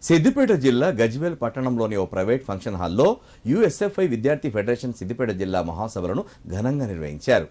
సిద్దిపేట జిల్లా గజ్వేల్ పట్టణంలోని ఓ private function హాల్లో యుఎస్ఎఫ్ఐ విద్యార్థి ఫెడరేషన్ సిద్దిపేట జిల్లా మహాసభలను ఘనంగా నిర్వహించారు.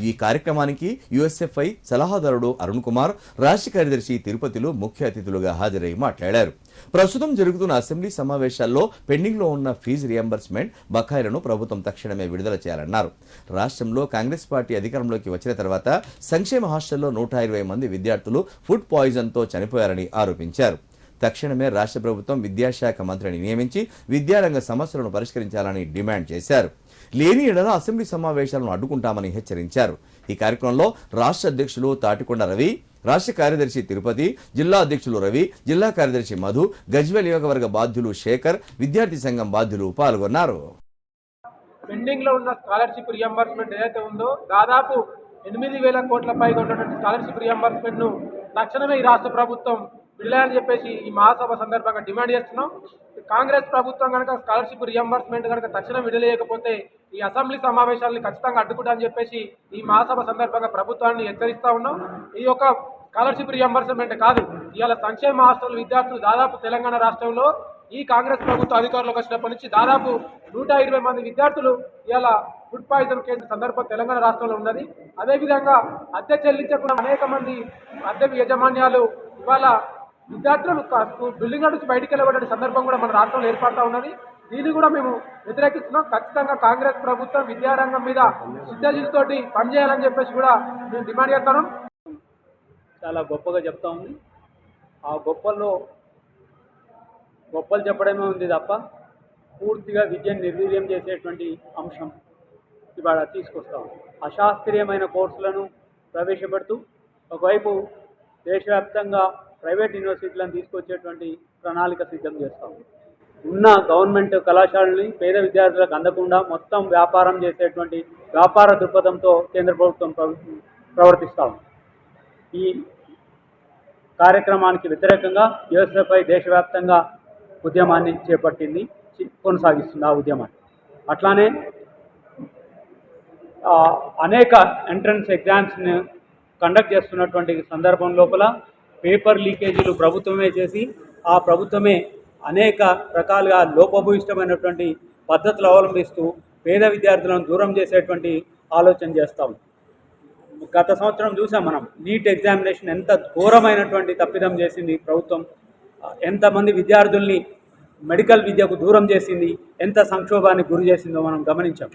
ఈ కార్యక్రమానికి యుఎస్ఎఫ్ఐ సలహాదారుడు అరుణ్ కుమార్, రాష్ట్ర కార్యదర్శి తిరుపతిలో ముఖ్య అతిథులుగా హాజరై మాట్లాడారు. ప్రస్తుతం జరుగుతున్న అసెంబ్లీ సమావేశాల్లో పెండింగ్లో ఉన్న ఫీజు రియంబర్స్మెంట్ బకాయిలను ప్రభుత్వం తక్షణమే విడుదల చేయాలన్నారు. రాష్ట్రంలో కాంగ్రెస్ పార్టీ అధికారంలోకి వచ్చిన తర్వాత సంక్షేమ హాస్టల్లో 120 మంది విద్యార్థులు ఫుడ్ పాయిజన్తో చనిపోయారని ఆరోపించారు. తక్షణమే రాష్ట్ర ప్రభుత్వం విద్యాశాఖ మంత్రిని నియమించి విద్యారంగ సమస్యలను పరిష్కరించాలని డిమాండ్ చేశారు. లేని ఎడల అసెంబ్లీ సమావేశాలను అడ్డుకుంటామని హెచ్చరించారు. ఈ కార్యక్రమంలో రాష్ట్ర అధ్యక్షులు తాటికొండ రవి, రాష్ట్ర కార్యదర్శి తిరుపతి, జిల్లా అధ్యక్షులు రవి, జిల్లా కార్యదర్శి మధు, గజ్వేల్ నియోజకవర్గ బాధ్యులు శేఖర్, విద్యార్థి సంఘం బాధ్యులు పాల్గొన్నారు. పెండింగ్ లో ఉన్న స్కాలర్షిప్ రియంబర్స్మెంట్ ఏదైతే ఉందో దాదాపు 8,000 కోట్ల పైగా ఉన్నటువంటి స్కాలర్షిప్ రియంబర్స్మెంట్ ను తక్షణమే ఈ రాష్ట్ర ప్రభుత్వం విడుదలని చెప్పేసి ఈ మహాసభ సందర్భంగా డిమాండ్ చేస్తున్నాం. కాంగ్రెస్ ప్రభుత్వం కనుక స్కాలర్షిప్ రియంబర్స్మెంట్ కనుక తక్షణం విడుదలేయకపోతే ఈ అసెంబ్లీ సమావేశాలను ఖచ్చితంగా అడ్డుకుంటామని చెప్పేసి ఈ మహాసభ సందర్భంగా ప్రభుత్వాన్ని హెచ్చరిస్తా ఉన్నాం. ఈ యొక్క స్కాలర్షిప్ రియంబర్స్మెంట్ కాదు, ఇవాళ సంక్షేమ హాస్టల్ విద్యార్థులు దాదాపు తెలంగాణ రాష్ట్రంలో ఈ కాంగ్రెస్ ప్రభుత్వ అధికారంలోకి వచ్చినప్పటి నుంచి దాదాపు 120 మంది విద్యార్థులు ఇవాళ ఫుడ్ పాయిజన్ కేసు సందర్భం తెలంగాణ రాష్ట్రంలో ఉన్నది. అదేవిధంగా అద్దె చెల్లించకుండా అనేక మంది అద్దె యాజమాన్యాలు ఇవాళ విద్యార్థులను బిల్డింగ్ నుంచి బయటికి వెళ్ళబడే సందర్భం కూడా మన రాష్ట్రంలో ఏర్పడతా ఉన్నది. దీన్ని కూడా మేము వ్యతిరేకిస్తున్నాం. ఖచ్చితంగా కాంగ్రెస్ ప్రభుత్వం విద్యారంగం మీద సిద్ధజీతోటి పనిచేయాలని చెప్పేసి కూడా మేము డిమాండ్ చేస్తున్నాం. చాలా గొప్పగా చెప్తా ఉంది. ఆ గొప్పలు చెప్పడమే ఉంది తప్ప పూర్తిగా విద్యను నిర్వీర్యం చేసేటువంటి అంశం ఇవాళ తీసుకొస్తాం. అశాస్త్రీయమైన కోర్సులను ప్రవేశపెడుతూ ఒకవైపు దేశవ్యాప్తంగా ప్రైవేట్ యూనివర్సిటీలను తీసుకొచ్చేటువంటి ప్రణాళిక సిద్ధం చేస్తాం. ఉన్న గవర్నమెంట్ కళాశాలని పేద విద్యార్థులకు అందకుండా మొత్తం వ్యాపారం చేసేటువంటి వ్యాపార దృక్పథంతో కేంద్ర ప్రభుత్వం ప్రవర్తిస్తాం. ఈ కార్యక్రమానికి వ్యతిరేకంగా యుఎస్ఎఫ్ఐ దేశవ్యాప్తంగా ఉద్యమాన్ని చేపట్టింది, కొనసాగిస్తుంది ఆ ఉద్యమాన్ని. అట్లానే అనేక ఎంట్రన్స్ ఎగ్జామ్స్ని కండక్ట్ చేస్తున్నటువంటి సందర్భం లోపల పేపర్ లీకేజీలు ప్రభుత్వమే చేసి ఆ ప్రభుత్వమే అనేక రకాలుగా లోపభూయిష్టమైనటువంటి పద్ధతులు అవలంబిస్తూ పేద విద్యార్థులను దూరం చేసేటువంటి ఆలోచన చేస్తాం. గత సంవత్సరం చూసాం మనం, నీట్ ఎగ్జామినేషన్ ఎంత ఘోరమైనటువంటి తప్పిదం చేసింది ప్రభుత్వం, ఎంతమంది విద్యార్థుల్ని మెడికల్ విద్యకు దూరం చేసింది, ఎంత సంక్షోభానికి గురి చేసిందో మనం గమనించాం.